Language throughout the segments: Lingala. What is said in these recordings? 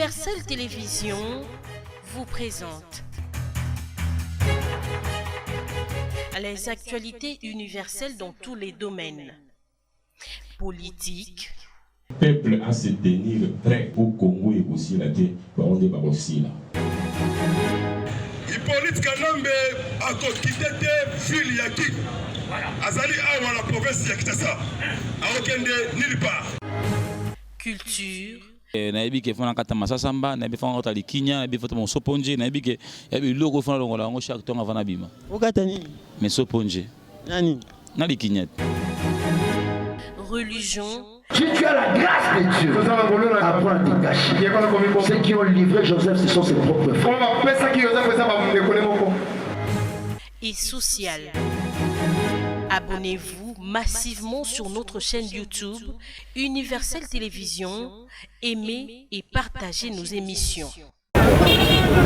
Universel Télévision vous présente les actualités universelles dans tous les domaines. Politique. Le peuple à se tenir prêt au Congo et aussi la guerre. On est aussi là. Hippolyte Kanambe a quitté ville Yaki. Azali a la province de Kitasa. A aucun nulle part. Culture. Naibi ke fona kata masasamba naibi fona kota likinya naibi fona soponje naibi ke yabi logo fona longola ngo chaque temps avant bima okata nini mais soponje nani na likinya Religion. Si tu as la grâce de Dieu, apprends à te cacher. Ceux qui ont livré Joseph, ce sont ses propres frères. Et social. Abonnez-vous massivement sur notre chaîne YouTube Universel Télévision. Aimez et partagez nos émissions.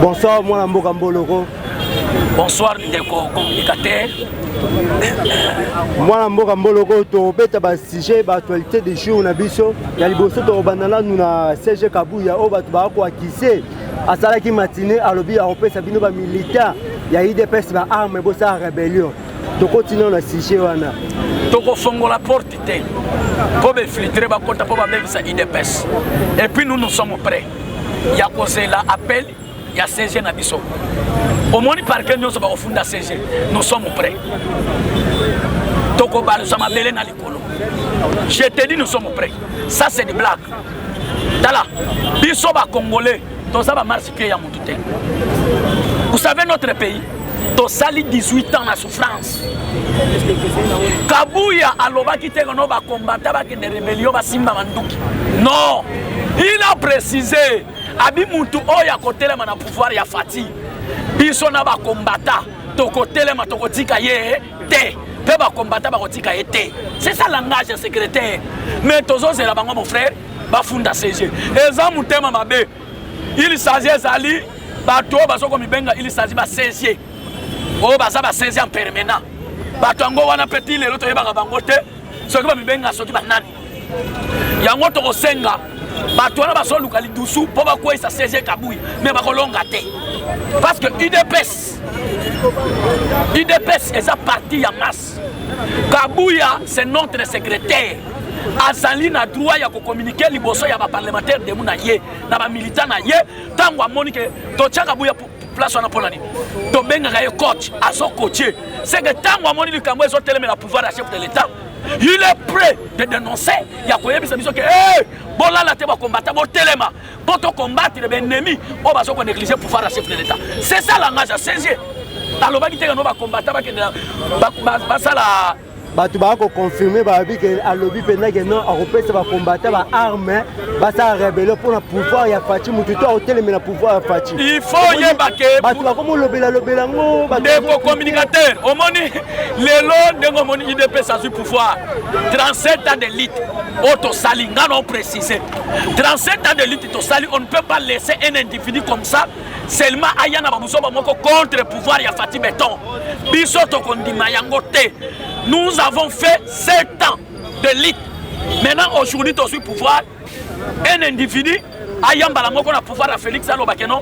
Bonsoir, moi Mboka Mboloko. Bonsoir, Ndeko communicateur. Moi Mboka Mboloko, to beta ba sujet ba actualité de jour na biso. Ya liboso to bandana nuna CG Kabuya o batu ba ko akise. Asala ki matinée alobi a repesa bino ba militaire. Ya IDPS ba arme bo sa rébellion. To continue na sujet wana. Toko fongo la porte te. Pour be filtrer ba kota pour ba même ça IDPS. Et puis nous sommes prêts. Il y a causé l'appel, il y a CG Nabiso. Au moins, par que nous sommes au fond de CG, nous sommes prêts. Toko Bal, nous sommes à Belén à l'école. Je te dis, nous sommes prêts. Ça, c'est des blagues. Tala, Bisoba Congolais, tout ça va marcher pied à mon tout. Vous savez, notre pays, tout ça, 18 ans de souffrance. Kabuya, Aloba qui te va combattre avec des rébellions, Simba Mandouki. Non, il a précisé. Abi muntu oya kotelema na pouvoir ya fati biso na ba combattant to kotelema to kotika ye te pe ba combattant ba kotika ye te. C'est ça langage secrétaire. Mais tozo zela bango mon frère ba funda CG eza mutema mabe il s'agit zali ba to ba soko mibenga il s'agit ba CG o ba za ba CG en permanent ba to ngo wana petit lelo to yeba bango te soki ba mibenga soki ba nani yango to kosenga Batouana baso lukali doussou pour ba quoi ça CG Kabuya mais ba kolonga te parce que IDPS est sa partie en masse. Kabuya c'est notre secrétaire. Azali na droit ya ko communiquer liboso ya ba parlementaire de muna ye na ba militant na ye tango amoni ke to tcha Kabuya place wana polani to benga ga coach aso coacher c'est que tango amoni likambo ezo teleme la pouvoir à chef de l'état. Il est prêt de dénoncer. Il y a quoi que bon là la teba combattre bon téléma pour te combattre les ennemis on va se négliger pour faire la chef de l'état. C'est ça la langage à CG. Alors va quitter no va combattre ba ça la batu ba ko confirmer ba bi ke alobi pena ke non européen va combattre ba arme ba sa rébellion pour le pouvoir ya Fati mutu to hotel mais le pouvoir ya Fati il faut y baquer batu ba ko lobela ngo batu des communicateurs au moni les lots de ngomoni IDP sans pouvoir 37 ans de lutte auto sali ngano préciser 37 ans de lutte to sali on ne peut pas laisser un individu comme ça seulement ayana ba muso ba moko contre le pouvoir ya Fati béton biso to kondima yango te. Nous avons fait 7 ans de lutte. Maintenant, aujourd'hui, tu as pouvoir. Un individu, ayant le pouvoir à Félix Alobakeno,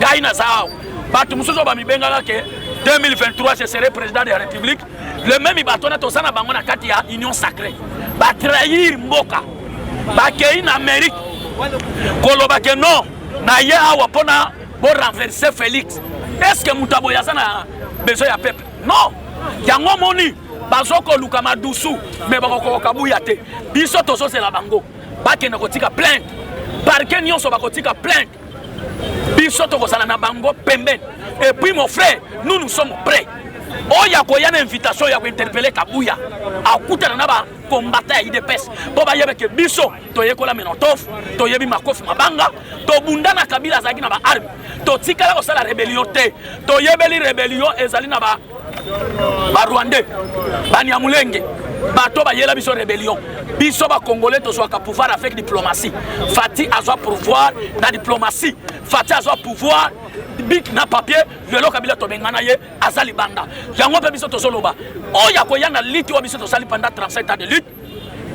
Ngaïna Sao. Batu Moussouzo Bamibengala, 2023, je serai président de la République. Le même Ibatona Tosana Bangona Katia, Union Sacrée. Va trahir Mboka. Va créer en Amérique. Kolobakeno, Naye Awapona, pour renverser Félix. Est-ce que Moutaboyasan a besoin de peuple? Non. Yango Moni. Bazoko lukama doussou mais bako Kabuya te biso tozo c'est la bango bakene kotika plainte parquet nyonso bakotika plainte biso to kosala na bango pembe et puis mon frère nous sommes prêts oya ko yana invitation ya ko interpeller Kabuya akutana na ba combattant ya IDPS po ba yebeke biso to yekola Menotof to yebi Makofi Mabanga to bundana Kabila zaki na ba arme to tikala ko sala rébellion te to yebeli rébellion ezali na ba Rwandais, Banyamulenge, bato ba yela biso rébellion. Biso ba Congolais to soit pouvoir avec diplomatie. Fati a soit pouvoir na diplomatie. Fati a soit pouvoir big na papier, velo Kabila to bengana ye azali banda. Yango pe biso to soloba. Oya ko yana liti wa biso to sali pendant 37 ans de lutte.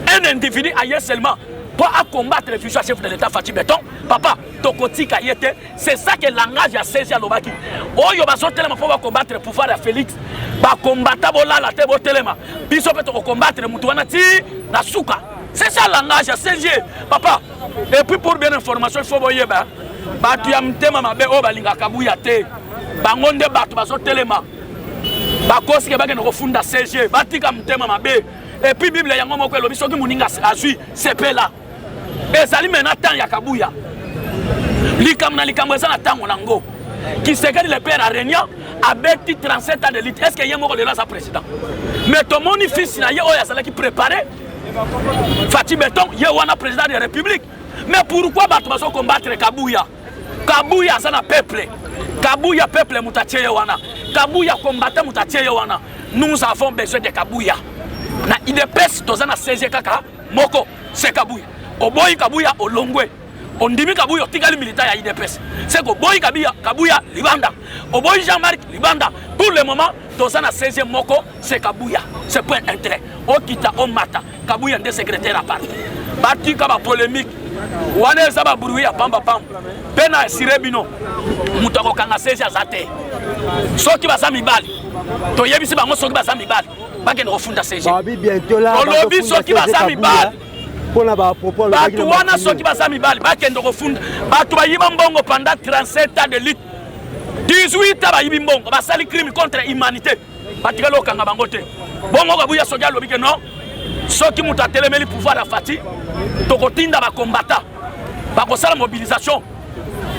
Un individu ailleurs seulement pour combattre le futur chef de l'État Fatou Béton. Papa, Tokotika Yete, c'est ça que le langage a saisi à l'Obaki. Oh, yo baso telema pour combattre le pouvoir de Félix. Ba combattre bola la tebo telema. Biso peut combattre le mutuana ti na souka. C'est ça le langage a saisi. Papa, et puis pour bien information, il faut voyer ba tu ya mtema mabe o balinga kabuya te. Bangonde batu baso telema. Ba kosi ke bagene refunda CG, batika mtema mabe. Et puis Bible yango moko elobi soki muninga azui sepe là. Ezali mena temps ya kabuya. Likambo eza na tango nango. Qui se gagne le père Arenia avec 37 ans de lutte. Est-ce qu'il y a moko le là sa président? Mais ton mon fils na ye oya sala qui préparer Fatou Béton ye wana président de la République. Mais pourquoi batu baso combattre Kabuya? Kabuya ça na peuple. Kabuya peuple mutatie wana. Kabuya combattant mutatie wana. Nous avons besoin de Kabuya. Na IDPS tozana 16 kaka moko c'est Kabuya. Oboyi Kabuya olongwe. Ondimi Kabuya tigali militaire ya IDPS. C'est que Boyi Kabuya Libanda. Oboyi Jean-Marc Libanda. Pour le moment, tozana 16e moko c'est Kabuya. C'est point intérêt. Okita Omata. Kabuya de secrétaire à part. Bati kaba polémique. Wane zaba bruit ya pamba pamba. Pena sirebino. Mutako kanga 16 azate. Soki basami bali. To yebisi bango soki basami bali. Bagene refunda CG. Babi bientôt là. Olobi soki basami bali. Pona ba propos batu wana soki basami bali bakende refunda. Batu bayiba mbongo pendant 37 ans de lutte. 18 ans bayibi mbongo basali crime contre humanité. Batikalo kanga bango te. Bongo Kabuya soki alobi ke non. Soki mutatelemeli pouvoir à Fati. Tokotinda ba combattant. Ba kosala mobilisation.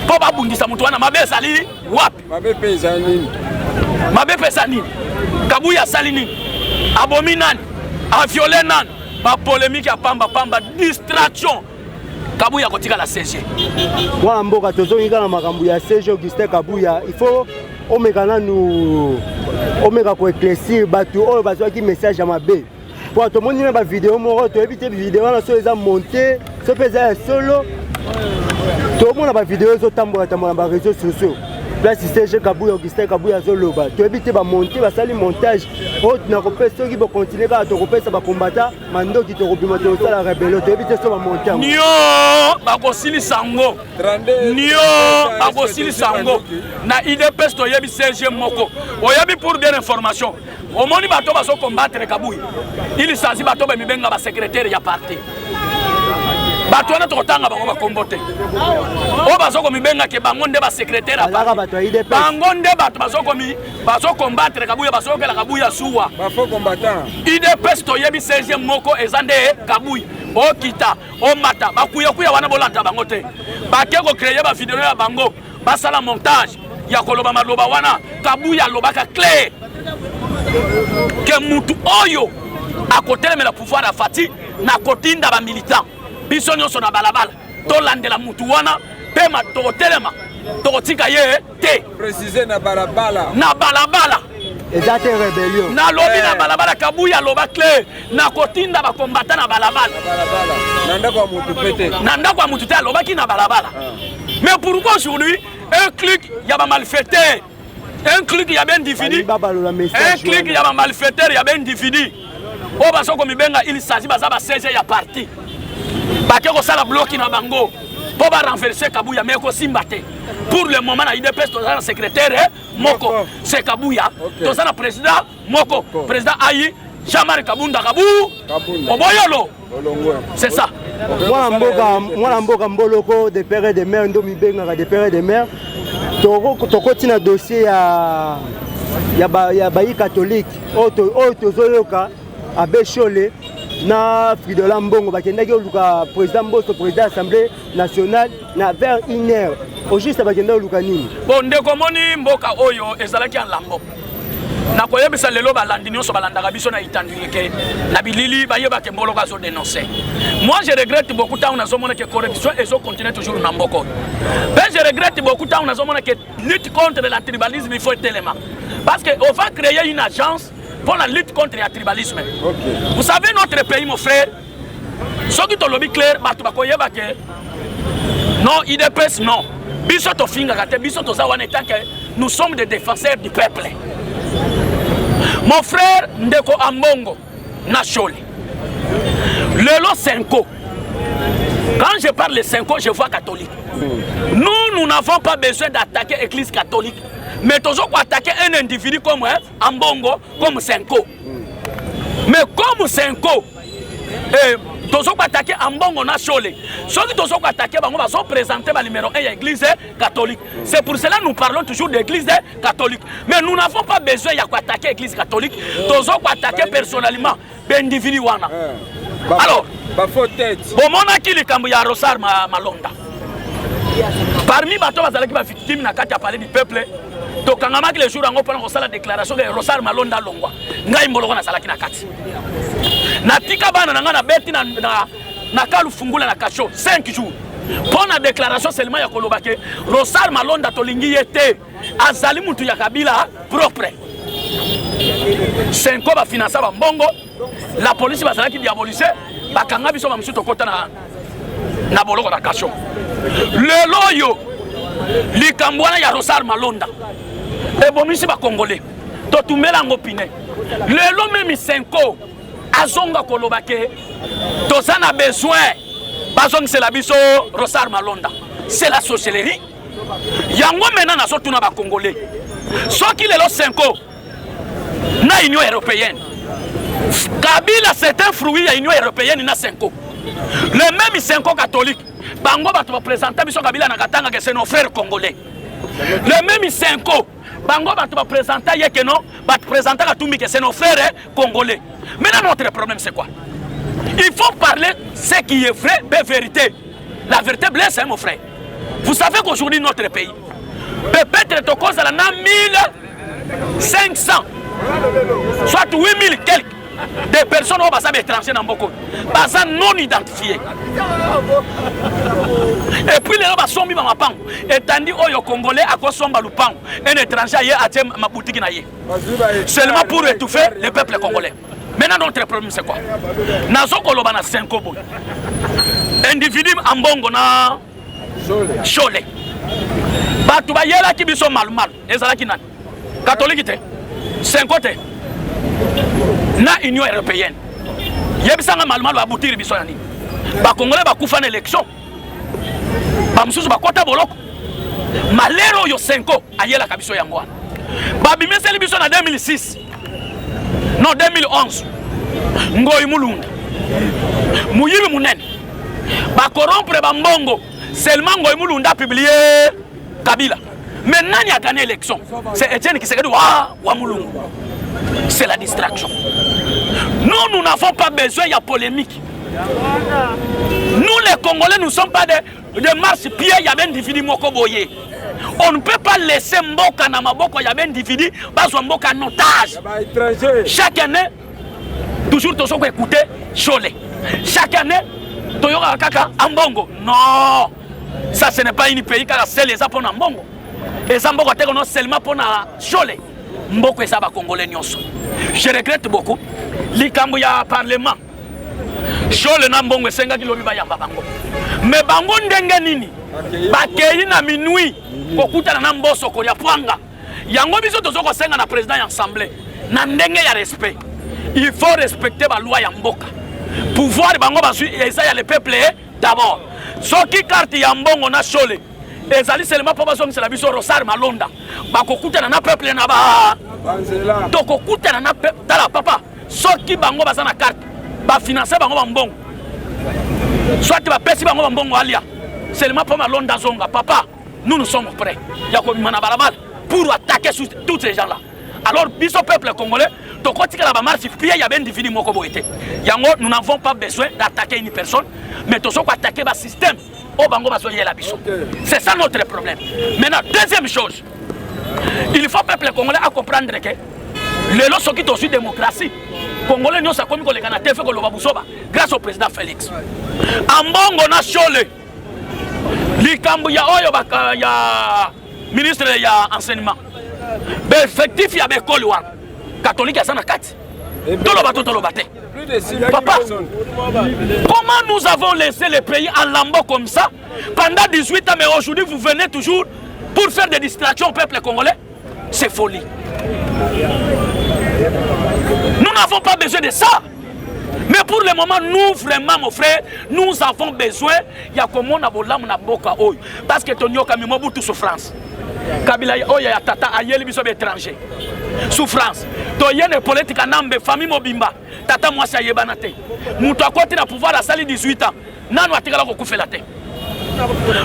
Po ba bundisa mutu wana mabe sali wapi? Mabe pesa nini? Mabe pesa nini? Kabuya sali nini? Abomi nani? A violé nani? Ba polémique ya pamba distraction. Kabuya kotika la CG. Wana mboka tozonga na makambo ya CG Augustin Kabuya. Il faut omekana nous omeka ko éclaircir batu oyo bazwaki message ya mabe. Pour tout le monde, il vidéo, tu éviter les vidéos, on monté, ça faisait solo. Tout le monde a des vidéos, sur les réseaux sociaux. Là, si c'est Kabuya, Augustin Kabuya, tu évites de monter, de montage. Tu n'as pas ceux qui vont continuer à te repérer, ça va combattre. Mando qui te repère, tu la rébellion, tu évites de monter. Nio, Bakosili Sango. Nio, Bakosili Sango. Na IDPS, tu as CG Moko. Oyabi pour bien information. Au moment où tu vas combattre Kabuya, il s'agit de faire un secrétaire de parti. Tu vas te combattre. Tu vas combattre un secrétaire de parti. Tu vas combattre Kabuya, tu vas Kabuya Souwa. IDPS, tu as 16e moko ezande Kabuya. Okita, Omata, Bakuya wana bolanta bangote. Bakeko créer ba vidéo ya bango, basala montage. Ya koloba maloba wana, Kabuya lobaka clé. Que mutu oyo à côté de la pouvoir à Fati na kotinda ba militant biso nyonso na balabala to landela mutu wana pema to telema to tika ye te préciser na balabala exacte rébellion na lobi na balabala Kabuya loba clé na kotinda ba combattant na balabala nanda kwa mutu pete nanda kwa mutu te loba ki na balabala. Mais pourquoi aujourd'hui un clic ya ba malfaiteur. Un clic, il y a bien défini. Un clic, il y a un malfaiteur, il y a bien défini. Au bas, comme il s'agit de 16 il y a parti. Bakeko sala bloqué na bango. Pour renverser Kabuya, mais aussi mbaté. Pour le moment, il y a un secrétaire Moko. C'est Kabuya. Tout ça, le président Moko. Président Ayi, Jean-Marc Kabunda Kabou. Oboyolo. C'est ça. Moi, Mboka Mboloko, des pères et des mères, Ndomi Benga, des pères et des mères. Tu as un dossier à Bayi catholique, Otozoyoka, à Bécholé, na Fridola Mbongo, le président Mbosso, président de l'Assemblée nationale, vers 1h. Au juste, il y a bon, Ndekomoni Mboka Oyo, Ezalaki en Lambo. Na koyebisa lelo balandi nyonso balandaka biso na itandike na bilili bayeba ke mboloka zo dénoncer. Moi je regrette beaucoup tant on a zomona que corruption et zo continue toujours na mboko. Ben je regrette beaucoup tant on a zomona que lutte contre le tribalisme il faut tellement parce que on va créer une agence pour la lutte contre le tribalisme. Okay. Vous savez notre pays mon frère, ce qui te lobby clair batu bakoyeba ke non IDPS non. Biso to finga kate biso to zawana tant que nous sommes des défenseurs du peuple. Mon frère Ndeko Ambongo Nacholi Lelo Senko Quand je parle de Senko, je vois catholique. Nous n'avons pas besoin d'attaquer l'église catholique. Mais toujours attaquer un individu comme Ambongo, comme Senko. Mais comme Senko, toujours attaquer Ambongo na Chole. Ceux qui toujours attaquer, on va se présenter le numéro 1 de l'église catholique. C'est pour cela que nous parlons toujours d'église catholique. Mais nous n'avons pas besoin d'attaquer l'église catholique. Toujours attaquer personnellement l'individu. Alors, bon, mon acquis le Kambuya Rosar Malonda. Parmi les gens qui sont victimes du peuple, tokangama les jours en opérant la déclaration de Rosar Malonda Longwa. Ngai mbolo na salaki na kati. Na tika bana na beti na kalu fungula na kacho 5 jours. Pour la déclaration seulement ya kolobake Rosar Malonda tolingi yete azali mutu ya kabila propre. 5 ans ba financer ba mbongo, la police ba salaki diaboliser, ba kanga biso ba msuto kota na boloko na kacho. Le loyo likambwana ya Rosar Malonda et bomisi ba congolais to tumela ngopine le lo même 5 ans azonga kolobake to sana besoin bazong c'est la biso Rosar Malonda c'est la sorcellerie yango mena na so tuna ba congolais soki le lo 5 ans na Union européenne Kabila c'est un fruit ya Union européenne na 5 ans le même 5 ans catholique bango ba to présenter biso Kabila na katanga que c'est nos frères congolais le même 5 ans bango ba to présenter yeke non ba présenter Katumbi que c'est nos frères congolais. Maintenant notre problème c'est quoi? Il faut parler ce qui est vrai, de vérité. La vérité blesse hein, mon frère. Vous savez qu'aujourd'hui notre pays peut-être cause à la 1500 soit 8000 quelques des personnes qui sont étrangères dans beaucoup, non identifiées. Et puis les gens sont mis dans ma pango. Et tandis que les Congolais à quoi sont balupang, un étranger a été ma boutique naïe. Seulement pour étouffer le peuple congolais. Maintenant notre problème c'est quoi? Nazo koloba na 5 boy. Individu ambongo na Chole. Batu ba yela ki biso mal ezala ki nani? Catholique te. 5 te. Na Union européenne. Yebisanga malmal ba boutir biso yani. Ba Congolais ba kufa na élection. Ba mususu ba kota boloko. Malero yo 5 ayela ka biso yango. Ba bimeseli biso na 2006. Non 2011. Ngoyi mulunda. Muyibi munene. Ba corrompre ba mbongo. Seulement Ngoyi mulunda publié Kabila. Mais nani a gagné l'élection? C'est Etienne qui s'est dit wa mulungu. C'est la distraction. Nous n'avons pas besoin de polémique. Nous les Congolais, nous ne sommes pas de marche-pied, il y a un individu mokoboye. On ne peut pas laisser Mboka na maboko, il y a un individu, baso Mboka en otage. Chaque année, toujours tous ceux qui écoutent Chole. Chaque année, Toyoka Kaka Ambongo. Non, ça ce n'est pas un pays car c'est les Japon Ambongo. Les Ambongo non seulement pour Chole. Mboko esaba Congolais nyonso. Je regrette beaucoup. Likambo ya parlement. Chole na mbongo esenga kilobi ba yamba bango. Mais bango ndenge nini? Bakei na minuit kokutana na mboso ko ya pwanga. Yango biso tozoko senga na président ya assemblée. Na ndenge ya respect. Il faut respecter ba loi ya mboka. Pouvoir bango basu eza ya le peuple d'abord. Soki carte ya mbongo na Chole. Ezali seulement pour baso c'est la biso Rosar Malonda. Bakokutana na peuple na ba tokokutana na peuple tala papa soki bango baza na carte ba financer bango mbongo soit ba pesi bango mbongo alia seulement pour Malonda zonga papa nous sommes prêts ya ko mana balabala pour attaquer tous ces gens là. Alors biso peuple congolais tokotika la ba marche pied ya ben individu moko boité yango nous n'avons pas besoin d'attaquer une personne mais tous ko attaquer ba système au bango baso yela biso. C'est ça notre problème. Maintenant deuxième chose, il faut peuple congolais à comprendre que les lois sont qui sont démocratie. Congolais nous sommes comme les Canadiens fait que le Babusoba grâce au président Félix. Ambongo na Chole. Likambu ya oyo baka ya ministre ya enseignement. Effectif ya bekoli wa catholique ya sana kati. Tolo bate. Papa, comment nous avons laissé le pays en lambeau comme ça pendant 18 ans, mais aujourd'hui vous venez toujours pour faire des distractions au peuple congolais? C'est folie. Nous n'avons pas besoin de ça. Mais pour le moment, nous vraiment, mon frère, nous avons besoin, il y a comme on a volam na boka oy, parce que ton yoka mimo beaucoup souffrance. Kabila oy ya tata ayeli biso étranger. Souffrance. To yene politique nambe famille mobimba. Tata moi sa yebana te. Muto akote na pouvoir à sali 18 ans. Nanu atikala ko kufela te.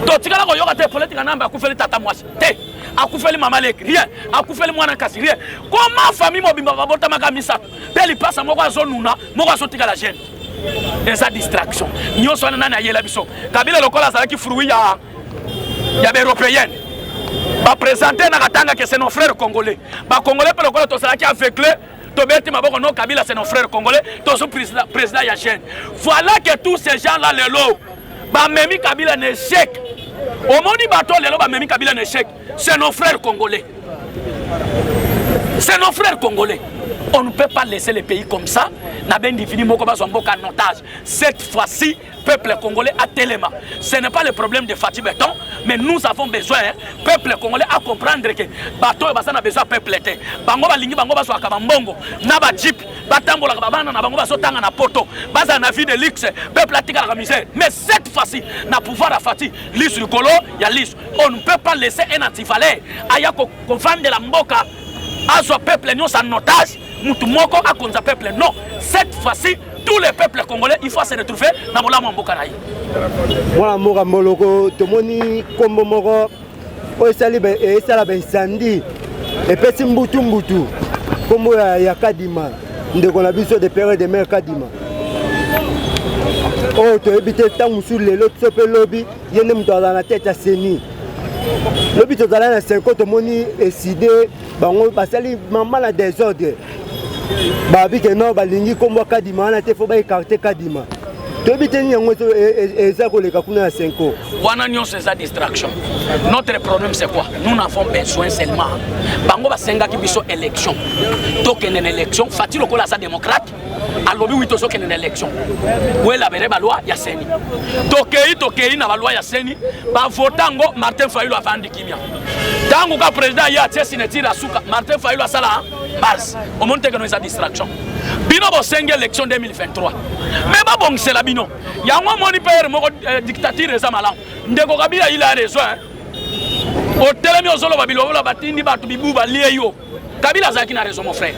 To tikala ko yoka te politique nambe akufeli tata moi te. Akufeli mama lek rien. Akufeli mwana kasi rien. Comment famille mobimba va bota makamisa? Peli passe moko azonuna, moko azotika la jeune. Et sa distraction. Nyoso na nani ayela biso. Kabila lokola sala ki fruit ya européenne. Ba présenter na katanga que c'est nos frères congolais. Ba congolais pe lokola to sala ki aveuglé. To beti maboko no Kabila c'est nos frères congolais. To son président ya jeune. Voilà que tous ces gens là les lots. Ba memi Kabila ne échec. Au moni bateau les lots ba memi Kabila ne échec. C'est nos frères congolais. C'est nos frères congolais. On ne peut pas laisser les pays comme ça. Cette fois-ci, peuple congolais a téléma. Ce n'est pas le problème de Fatih Béton, mais nous avons besoin, peuple congolais, à comprendre que bateau a besoin de peuple. Bango balingi bango baso akabambongo, naba jeep, batambo la kabana na bango baso tanga na poto, baza na vie de luxe, peuple atika la misère. Mais cette fois-ci, na pouvoir à Fatih, l'is du colo, ya l'is. On ne peut pas laisser un antivalé, aya ko vendre la mboka, à ce peuple nous en otage. Moutoumoko a contre peuple. Non, cette fois-ci, tous les peuples congolais, il faut se retrouver dans le monde Mbokanaï. Moi, Mora Moloko, Tomoni, Kombo Moro, Oesalibe, et Salaben Sandi, et Pessim Mbutu, Kombo Yakadima, de Gonabiso de Père de Mère Kadima. Oh, tu habites tant sur les lots de lobby, il y a dans la tête à Seni. Lobby de la 50 moni est sidé, Bango, Basali, maman a des ordres. Babi que non balingi kombo kadima na te faut ba écarter kadima to biteni yango eza ko le kakuna 5 ans wana nyon c'est ça distraction. Notre problème c'est quoi? Nous n'avons besoin seulement bango ba senga ki biso élection to kene élection Fatih lokola sa démocrate alobi wito so kene élection wela bere ba loi ya seni to kei na ba loi ya seni ba votango Martin Fayulu avandi kimia tango ka président ya tie sinetira suka Martin Fayulu asala base au monde que nous a distraction bino bo senga élection 2023 mais ba bon c'est la bino ya ngwa moni père moko dictature za malam ndeko Kabila il a raison au telemi ozolo babilo la batindi batu bibuba lié yo Kabila zaki na raison mon frère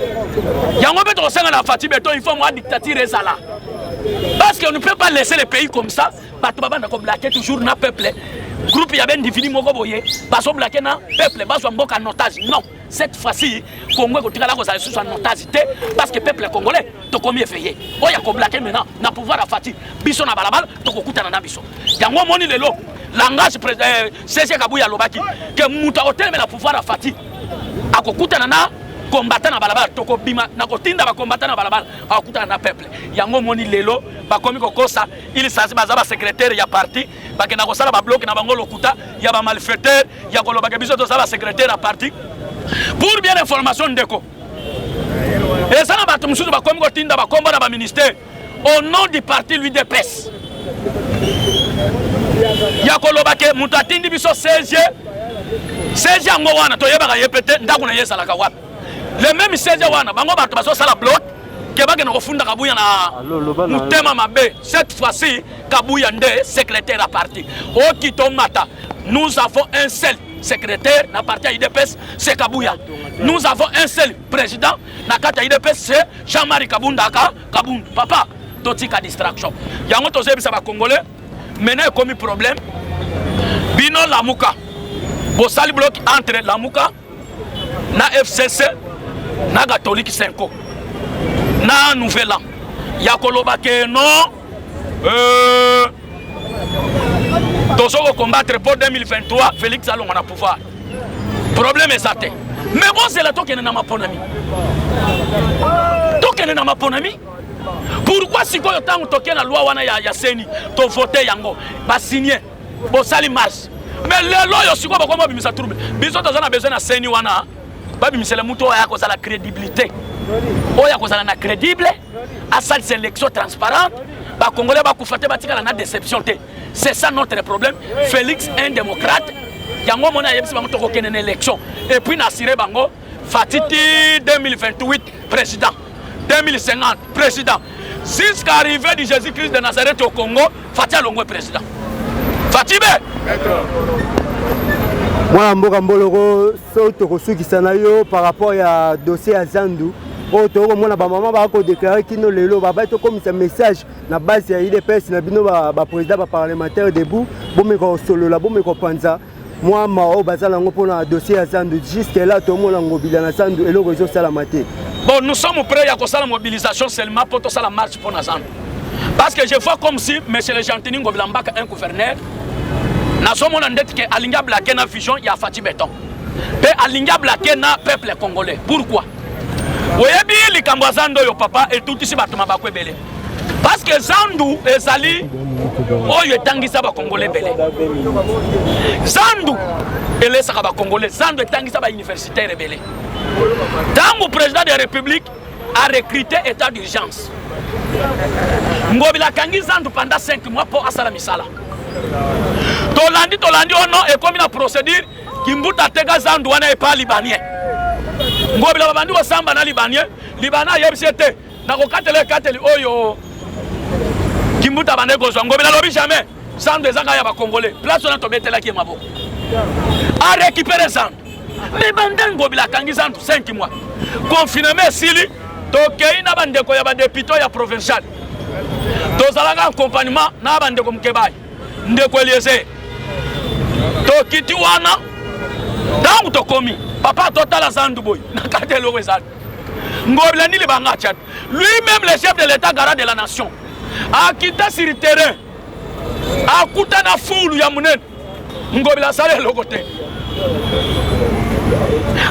ya ngwa beto senga na Fatih Béton il faut moi dictature za là parce qu'on ne peut pas laisser les pays comme ça batu babanda ko blaquer toujours na peuple groupe ya ben divini moko boye baso blaquer na peuple baso mboka en otage. Non, cette fois-ci Congo ko tikala ko za sous en otage parce que peuple congolais to komi effrayé oya ko blaquer maintenant na pouvoir à Fatih biso na balabala to ko kutana na biso yango moni lelo langage président CG Kabuya lobaki que muta hotel mais la pouvoir à Fatih akokutana na combattant na balabala to ko bima na ko tinda ba combattant na balabala akokutana na peuple yango moni lelo ba komi ko kosa il s'agit bazaba secrétaire ya parti ba ke na ko sala ba bloc na bango lokuta ya ba malfaiteur ya ko lobaka biso to sala secrétaire à parti pour bien information ndeko et ça na bato mususu ba komi ko tinda ba komba na ba ministère au nom du parti l'UDPS ya ko lobaka muta tindi biso CG yango wana to yeba ka yepete ndako na yesala ka wapi le même CG wana bango bato baso sala bloc ke bagena ko funda Kabuya na mutema mabe. Cette fois-ci Kabuya nde secrétaire à parti o kitomata. Nous avons un seul secrétaire na parti UDPS, c'est Kabuya. Nous avons un seul président na kata UDPS, c'est Jean-Marie Kabunda Kabunda. Papa totika distraction yango to zebisa ba congolais maintenant comme problème bino Lamuka bosali bloc entre Lamuka na FCC na Catholique 5 na Nouvel An ya koloba ke non tozo combattre pour 2023 Félix Alonga na pouvoir problème est certain mais bon c'est la tokene na maponami pourquoi si ko tango tokena loi wana ya seni to voter yango ba signer bo sali marche mais lelo yo siko ba ko bimisa trouble biso to zana besoin na seni wana ba bimisela muto ya ko sala crédibilité oya ko sala na crédible à cette sélection transparente ba congolais ba kufate batika na déception té. C'est ça notre problème. Félix un démocrate yango mona yebisi bango to ko kenene élection et puis na sire bango Fatiti 2028 président 2050 président jusqu'à l'arrivée de Jésus-Christ de Nazareth au Congo, Fatia Longwe président. Fatime. Moi, mboka mboloko so tokosukisa na yo par rapport ya dossier ya Zandu. O to mona ba maman ba ko déclarer kino lelo ba ba to comme un message na base ya IDPS na bino ba président ba parlementaire debout bomé ko solo la bomé ko panza. Moi mao bazala ngo pona dossier ya Zandu jusque là to mona ngobila na Zandu eloko zo sala maté. Bon, nous sommes prêts à faire la mobilisation seulement pour faire la marche pour Nazan. Parce que je vois comme si M. le Gentini Ngobilambaka est un gouverneur. Nous sommes en dette que Alinga Blaké na vision, il y a Fatih Béton. Et Alinga Blaké na peuple congolais. Pourquoi? Oui, les Kambazando, yo papa, et tout ici, parce que Zandu et Zali, oh, il est Tanguisa Congolais belé. Zandu et les Saraba Congolais, Zandu et Tanguisa universitaire belé. Tant le président de la République a recruté état d'urgence. Ngobila Kangi Zandu pendant 5 mois pour Asala Misala. Tolandi, oh non, et comme une procédure, Kimbuta Tega Zandu n'est pas libanien. Ngobila Babandi wa Samba na libanien, Libana yebisete, na kokatele kateli oyo. Kimbuta bande gozo, Ngobila lobi jamais, Zandu ezanga ya ba Congolais, place on a tombé là qui est maboko. A récupérer Zandu. Mais bandang Ngobila Kangi Zandu 5 mois. Confinement sili, tokei na bandeko ya ba député ya provincial. Tozalanga accompagnement na bandeko mkebai. Ndeko Eliezer. Tokiti wana dangu tokomi. Papa total Zandu boy. Nakate lo Zandu. Ngobila ni libanga chat. Lui-même le chef de l'état garant de la nation. A quitté sur le terrain. A kuta na foulu ya munen. Ngobila sale lo côté.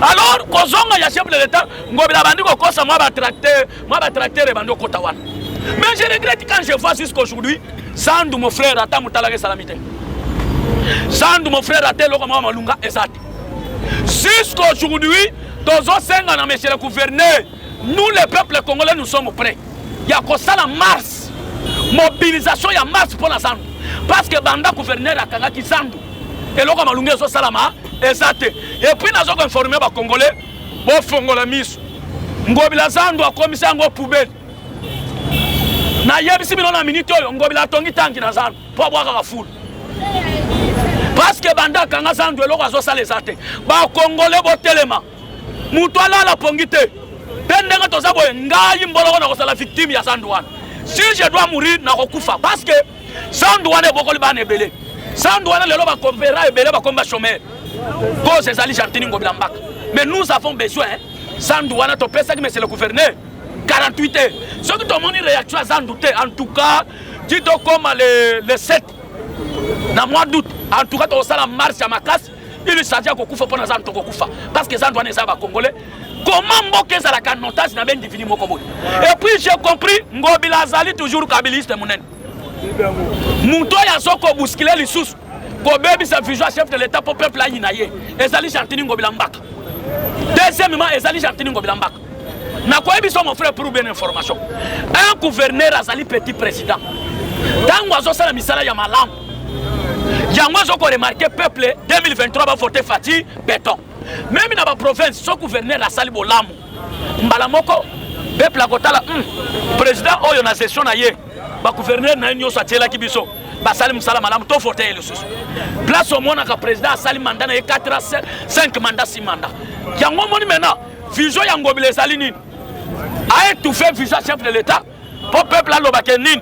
Alors, kozonga ya chef de l'état, Ngobila bandi ko kosa moi ba tracteur bando kota wana. Mais je regrette quand je vois jusqu'aujourd'hui, Zandu mon frère ata mutalage salamité. Zandu mon frère ata loko mama malunga ezati. Jusqu'aujourd'hui, tozo senga na monsieur le gouverneur, nous les peuples congolais nous sommes prêts. Il y a comme ça la marche, mobilisation ya marche pour la Zandu. Parce que banda gouverneur akanga ki Zandu. Et loko malunga zo salama ezate. Et puis nazo informer ba congolais, bo fongola miso. Ngobila Zandu a commissaire ngo poubelle. Na yebisi bino na minute oyo Ngobila tongi tanki na Zandu po bwaka ka foule. Parce que banda kanga Zandu eloko azo sala ezate. Ba congolais bo telema. Mutu ala la pongite. Pendenga toza boye ngai mboloko na kosala victime ya Zandu wana. Si je dois mourir na kokufa parce que Zandu wana bokoli bana ebele. Zandu wana lelo ba konvera ebele ba komba chômeur. Cause ezali Gentini Ngobilambaka. Mais nous avons besoin Zandu wana to pesa ki monsieur le gouverneur 48 heures. Ce que tout le monde réaction à Zandu en tout cas, dit comme le 7 dans mois d'août, en tout cas tu as la marche à ma casse, il s'agit de Kokufa pour Zandu Kokufa parce que Zandu wana ezaba congolais. Comment mboke za la canotage na ben divini mokobo. Et puis j'ai compris Ngobila Zali toujours kabiliste munen. Muto ya soko bousculer les sous. Ko bebi sa vision chef de l'état pour peuple ayi na ye. Ezali Gentini Ngobilambaka. Deuxièmement, ezali Gentini Ngobilambaka. Na quoi biso mon frère pour bien information. Un gouverneur azali petit président. Tango azo sala misala ya malam. Yango zo ko remarquer peuple 2023 va voter Fatih Béton. Même dans la province, ce gouverneur a sali bolamu. Mbala moko peuple a kotala président oyo na session na ye. Ba gouverneur na nyo satela kibiso. Ba sali musala malam to voter le sous. Place au monde ka président a sali mandat na 4 à 5 mandats 6 mandats. Yango moni maintenant vision ya Ngobila ezali nini? A étouffé vision chef de l'état pour peuple à l'Obakenin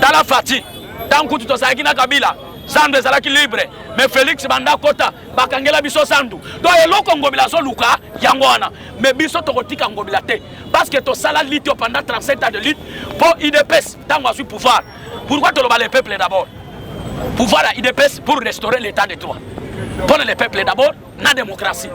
dans la Fatih. Tant que tu as na Kabila, Zandu ezalaki libre, mais Félix Banda Kota bakangela biso Zandu. Donc eloko Ngobila so luka yango wana, mais biso tokotika Ngobila te parce que to sala lutte pendant 37 ans de lutte pour IDPS tant qu'on a su pouvoir. Pourquoi tu le les peuples d'abord? Pouvoir à IDPS pour restaurer l'état de droit. Pour les peuples d'abord, la démocratie.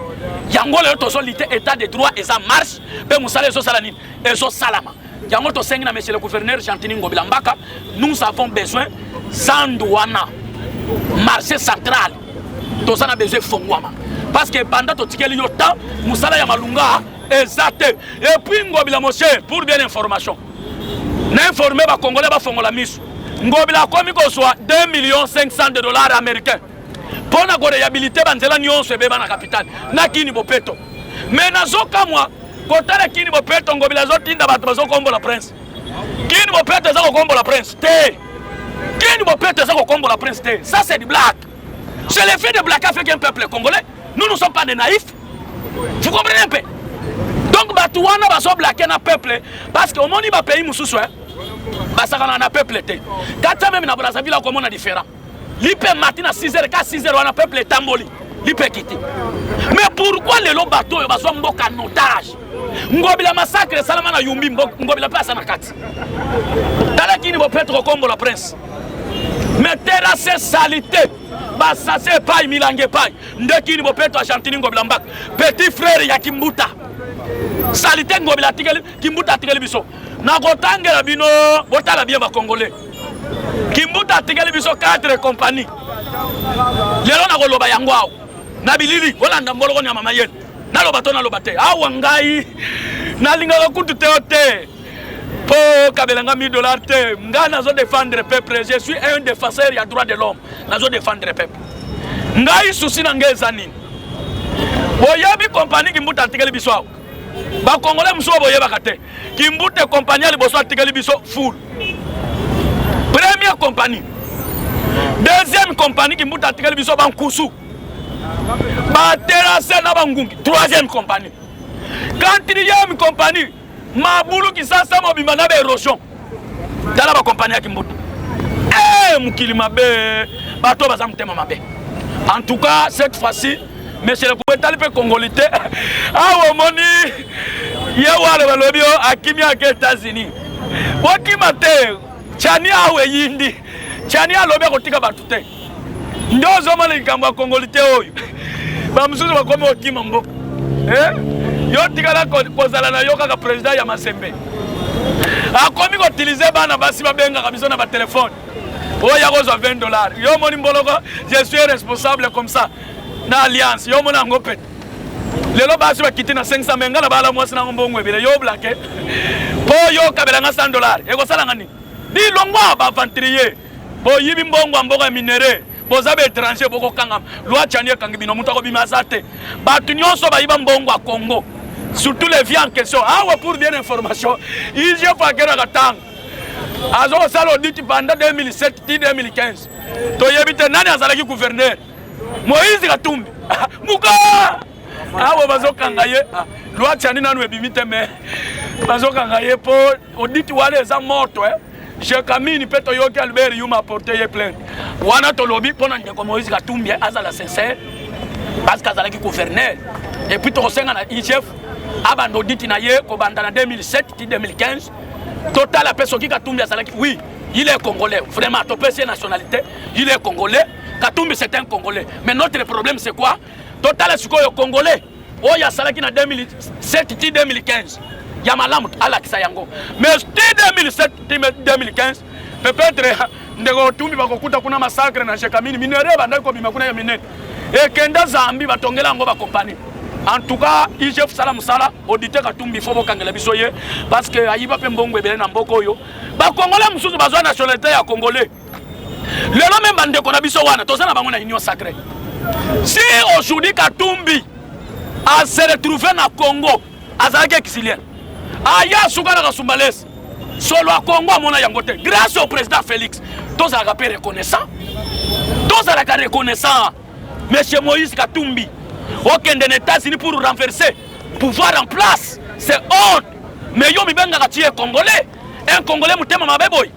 Yango le to solité état de droit et ça marche, be musale so salanine et so salama. Yango to sengi na monsieur le gouverneur Gentini Ngobilambaka, nous avons besoin Zandu wana marché central. To sana besoin fongwama. Parce que pendant to tikeli yo temps, musala ya malunga exact. Et puis Ngobila monsieur pour bien information. N'informer ba congolais ba fongola misu. Ngobila komi ko soit 2 500 000 $ américains. Pour la réhabiliter banzela nyonso ebeba na capitale na kini bopeto. Mais nazoka moi kotala kini bopeto Ngobila zo tinda bato bazo kombo la prince. Qui ne peut pas te combo la prince? Qui ne peut pas te combo la prince? Ça c'est du blague. C'est l'effet de blague avec un peuple congolais. Nous ne sommes pas des naïfs. Vous comprenez un peu? Donc, Batouana va se blaguer dans le peuple. Parce qu'au moment où il va payer Moussou, ça va dans le peuple. Quand même dans Brazzaville, comment on a différent. L'IP matin à 6h, à 6h, on a le peuple tamboli. L'IP quitté. Mais pourquoi les longs bateaux sont en otage? Ngobila massacre, Salamana Yumbi, Ngobila passe à Nakati. Talaki ne va pas être comme la prince. Mais terrasse salité. Ça c'est pas Milangue Paille. Ndeki ne va pas être Argentine Ngobilambak. Petit frère Yakimbuta. Salité Ngobila Kimbuta Tigalibiso. Nagotangela bino, botala bien ba Congolais. Kimbuta Tigalibiso 4 compagnies. Lelo na koloba yangwao. Na bilili, wala ndambolo nya mama yenu. Na lobato na lobate. Awa ngai. Na linga kutu teote. Po kabelanga $1000 te. Nga nazo défendre le peuple. Je suis un défenseur des droits de l'homme. Nazo défendre le peuple. Ngai souci na ngeza nini. Boyebi compagnie Kimbuta Tigalibiso. Ba Congolais mso boyeba kate. Kimbuta compagnie liboso Tigalibiso full. Première compagnie. Deuxième compagnie qui m'a tiré le biso Bankousou. Ma terrasse na Bangungi. Troisième compagnie. Quatrième compagnie. Ma boulou qui s'en sort au bimana érosion. Dans la compagnie qui m'a. Eh, Moukili Mabe. Bateau bazam tema Mabe. En tout cas, cette fois-ci, monsieur le gouvernement congolais. Ah, au moni. Yawale balobio akimia aux États-Unis. Wakimate. Chani awe yindi. Chani alobe kotika batute. Ndozo mala likambo Congolité oyo. Ba mususu bakome okima mboka. Yo tikala kozala na yo kaka président ya Masembe. Akomi ko utiliser bana basi babenga kabisa na ba téléphone. Oya kozo $20. Yo moni mboloko, je suis responsable comme ça. Na alliance, yo mona ngopet. Lelo basi bakiti na 500 menga na bala mwasi na mbongo ebele yo blake. Po yo kabela nga $100. Eko sala ngani? Di longwa ba ventrier. Bo yibi mbongo mboka minere. Bo zabe étranger boko kangam. Loi chanie kangibino mutako bimasate. Ba tunyonso ba yiba mbongo a Congo. Surtout les vies en question. Ah ouais, pour bien information, il y a pas que la tang. Azo salo dit pendant 2007-2015. To yebite nani azalaki gouverneur. Moïse Katumbi. Muka. Ah ouais, bazo kangaye. Loi chanie nanu ebimite me. Bazo kangaye po audit wale za morto Je Camille Peto Yoki Albert Yuma porté plainte. Wana to lobby pona ndeko Moïse Katumbi azala sincère parce qu'azalaki gouverneur. Et puis to senga na IGF abando diti na ye ko banda na 2007-2015. Total la personne qui Katumbi azalaki oui, il est congolais. Vraiment to pèse nationalité, il est congolais. Katumbi c'est un congolais. Mais notre problème c'est quoi? Total sikoyo congolais. Oya salaki na 2007-2015. Yamalam Alakisa Yango. Mais 2007-2015, peut-être ndeko tumbi bakokuta kuna massacre na Chekamini minere bandako bimakuna ya minene. Et kenda Zambi batongela ngo ba compagnie. En tout cas, IGF Salam Sala audité Katumbi faut bokangela bisoye parce que ayiba pe mbongo ebele na mboko yo. Ba Congolais mususu bazwa nationalité ya Congolais. Lelo même bandeko na biso wana tozana bango na union sacrée. Si aujourd'hui Katumbi a se retrouvé na Congo, azalaki exilien. Aya Sougana Kasumbalès, solo à Congo, mon ayangote, grâce au président Félix, tous à rappel reconnaissant, tous à la reconnaissant, monsieur Moïse Katumbi, aucun des États-Unis pour renverser, pouvoir en place, c'est honte. Mais yo mi benga katiye Congolais, un Congolais moutema mabeboy.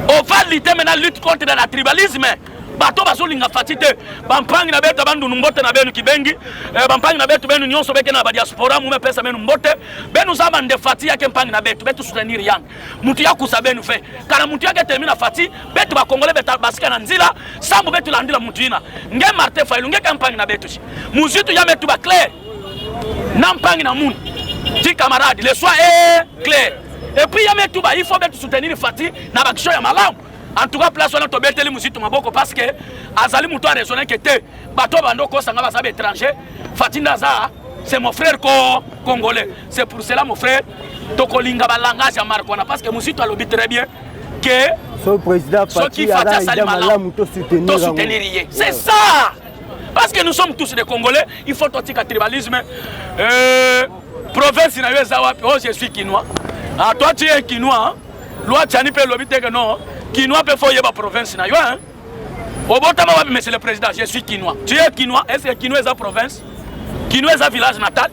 On va lutter maintenant lutte contre le tribalisme. Bato bazolinga fatite bampangi na beto bandu mbote na benu kibengi bampangi na beto benu nyonso beke na diaspora mu pesa benu mbote benu zaba nde fati yake mpangi na beto soutenir yang mutu ya kusabenu fe kana mutu yake termina fati beto ba Congolais beta basika na nzila sambu beto landila mutu ina nge Martin Fayulu nge kampangi na beto muzitu ya metu ba clair na mpangi na mun ti camarade le soir est clair et puis ya metu ba il faut beto soutenir fati na bakisho ya malamu. En tout cas, place on a tombé tellement musique maboko parce que Azali Mouto a raisonné que te bateau bando ko sanga ba étranger Fatinda za c'est mon frère congolais. C'est pour cela mon frère tokolinga ba langage ya Marcona parce que musique a lobby très bien que son président Fati a soutenir. C'est ça. Parce que nous sommes tous des Congolais, il faut totika tribalisme. Province na yo zawa, oh je suis quinois. Ah toi tu es quinois. loi tchani pe lobi te que non Kinois peut foyer ba province na yo hein. Obotama wa monsieur le président, je suis Kinois. Tu es Kinois, est-ce que Kinois est sa province? Kinois est sa village natal?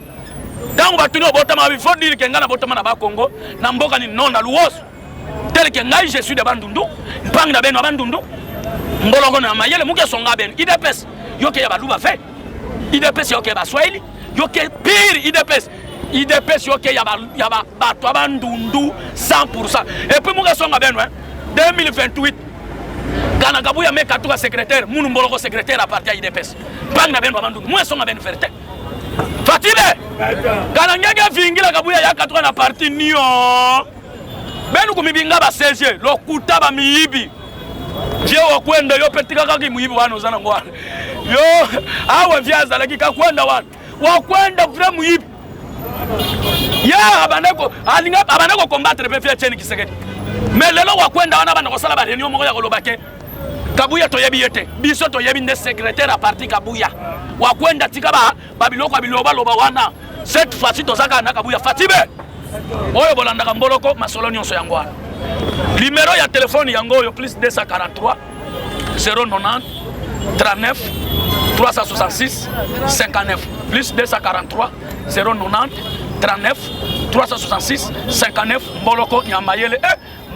Tant on va tourner Obotama, il faut dire que ngana Obotama na ba Congo, na mboka ni non na luos. Tel que ngai je suis de Bandundu, mpang na beno Bandundu. Mbolongo na mayele muke songa ben. IDPS yoke ya baluba fait. IDPS yoke ba Swahili, yoke pire IDPS. IDPS yoke ya ba bato Bandundu 100%. Et puis muke songa ben 2028 Kana Kabuya me katuka secrétaire, munu mboloko secrétaire à partir IDPS. Bang na ben Bandundu, muke songa ben vérité. Fatile. Kana ngege vingila Kabuya ya katuka na parti nio. Benu kumibinga ba CG, lokuta ba miibi. Vye wakwenda yo petika kaki muibi wana uzana ngwana. Yo awe vyaza laki kakwenda wana. Wakwenda vre muibi. Ya abaneko combattre pe fya cheni Kisekedi. Mais lelo wakwenda wana bana kosala ba réunion moko ya kolobake. Kabuya toyebi yete. Biso toyebi nde secrétaire à parti Kabuya. Wakwenda tika ba biloko biloba loba wana. Cette fois-ci tozaka na Kabuya Fatibe. Oyo bolandaka mboloko masolo nyonso yango wana. Numéro ya téléphone yango yo plus 243 090 39 366 59 plus 243 090 39 366 59 mboloko nyamayele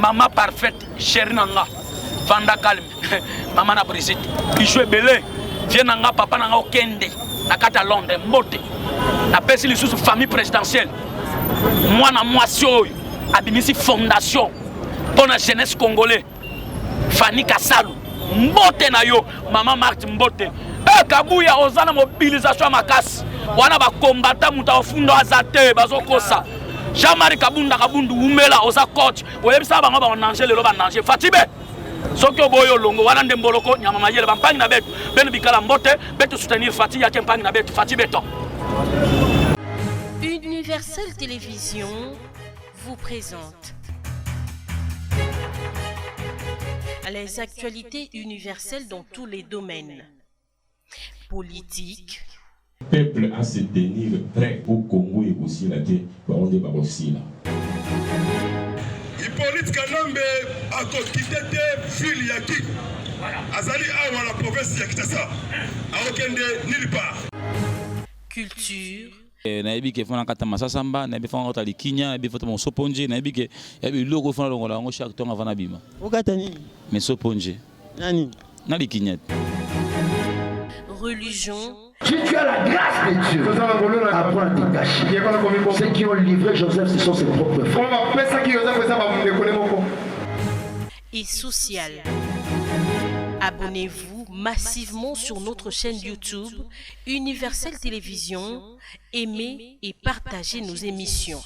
mama parfaite chérie nanga Vanda calme mama na Brigitte Bichou belé vie nanga papa nanga okende na kata Londres mbote na pesi lisusu famille présidentielle mwana mwasi oyo abimisi fondation pour la jeunesse congolais. Fanny Kassalu mbote na yo mama Marthe mbote Kabuya ozana mobilisation makasi wana ba combattant muta ofundo azate bazokosa Jean-Marie Kabundu umela oza coach oyebisa bango ba nanger lelo ba nanger Fatibe soki oboyo longo wana nde mboloko nyama mayele bampangi na betu beno bikala mbote betu soutenir Fati ya kempangi na betu Fatibe to. Universel Télévision vous présente les actualités universelles dans tous les domaines. Politique. Le peuple à se tenir prêt au Congo et aussi la guerre. On est aussi là. Hippolyte Kanombe a quitté ville Yaki. Azali awa la province ya Kitasa. A okende nulle part. Culture. Nayebi ke fona kata masasamba nayebi fona kota likinya nayebi fota mo soponje nayebi ke yabi loko fona longola ngo chaque temps avant abima okata nini mais soponje nani na likinya Religion. Si tu as la grâce de Dieu, apprends à te cacher. Ceux qui ont livré Joseph, ce sont ses propres frères. Et social. Abonnez-vous massivement sur notre chaîne YouTube Universel Télévision. Aimez et partagez nos émissions.